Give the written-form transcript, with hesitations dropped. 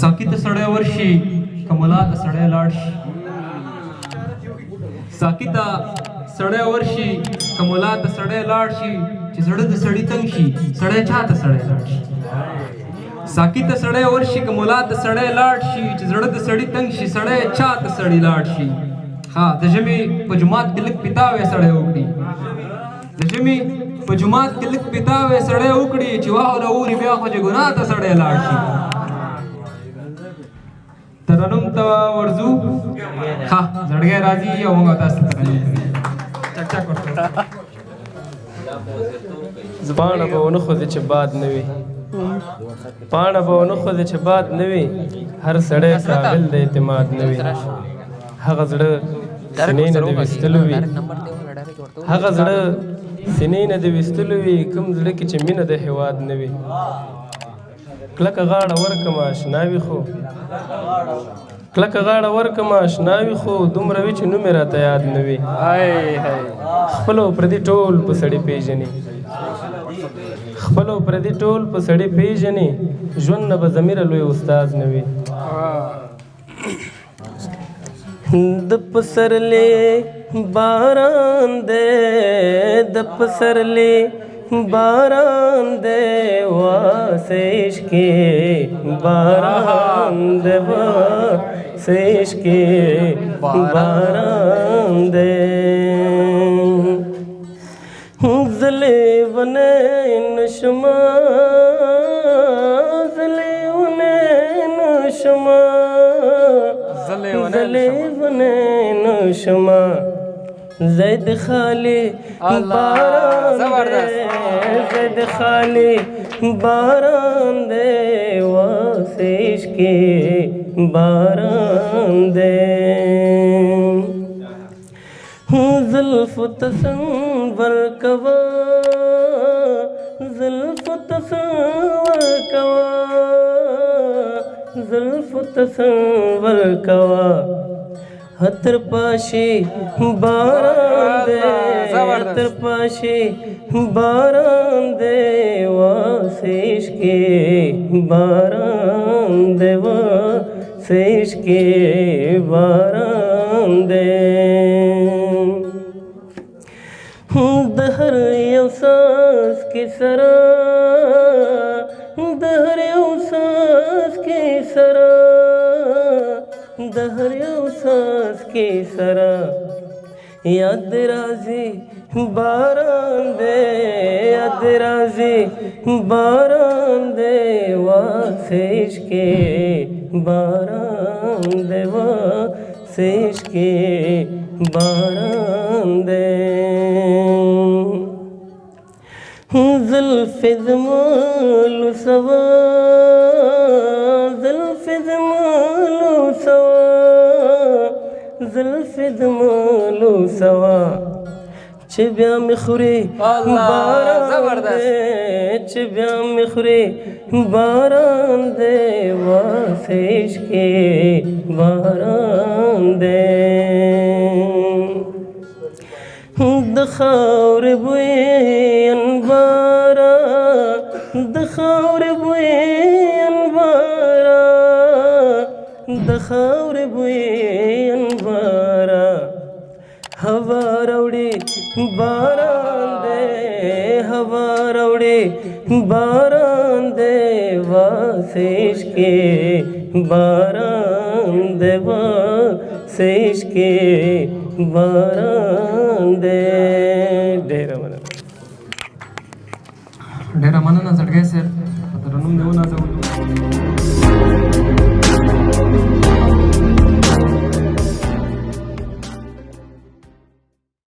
साकीत सड्यावर शी कमलात सड्या लाडशी साकिता सड्यावर शी कमलात सड्या लाडशी चिसडत सडी तंगशी सड्याच्यात सड्या लाडशी साकीत सड्यावर शी कमलात सड्या लाडशी चिसडत सडी तंगशी सड्याच्यात सडी लाडशी हा तजमी पजुमात किलक पितावे सड्या उकडी तजमी पजुमात किलक पितावे सड्या उकडी चिवाहरा ऊरी ब्या खोजे गुनात सड्या लाडशी तरनुम तवा वर्जू हा जडगे राजी या होगा तास चर्चा करतो زبان به ونه خو دې چې باد نه وي پاڼه به ونه خو دې چې باد نه وي هر سړی قابل د اعتماد نه وي هغه زړه سینې نه دې ویستلو وي هغه زړه سینې نه دې ویستلو وي کوم زړه کې چې مینه د هېواد نه وي کلکه غاړه ورکړم اشنا وي خو کلکه غاړه ورکړم اشنا وي خو دومره وي چې نوم یې راته یاد نه وي خپلو پردي ټول په سړي پېژني خپلو پردي ټول په سړي پېژني ژوند نه به ضمیره لوی استاد نه وي د پسرلی باران دی د پسرلی باران دی واسه عشقي باران دی واسه عشقي باران دی زلی ونین شما زلی ونین شما زلی ونین شما زید خالی باران دے زید خالی باران دے واسه عشقي باران دے زلف تصور کوا زلف تصور کوا زلف تصور کوا हतर पाशी बारान दे हतर पाशी बारान दे वासे इश्क़े बारान दे वासे इश्क़े बारान दे दहर यौसास की सरा दहर यौसास की सरा दहर यौसास की सरा याद राजी बारान दे याद राजी बारान दे वासे इश्क़े बारान दे वासे इश्क़े बारान दे ज़ुल्फ़ ज़मालु सवा ज़ुल्फ़ ज़मालु सवा ज़ुल्फ़ ज़मालु सवा चिबिया में खुरी बारान दे चिबिया में खुरी बारान दे वासे इश्क़े बारान दे दखावर बुए अनबारा दखावर बुए अनबारा दखावर बुए अनबारा हवा रौड़ी बारान दे हवा रौड़ी बारान दे वासे इश्क़े बारान दे वासे इश्क़े बारान दे डेरा मनना जडगे सर आता रणून देऊ ना जाऊ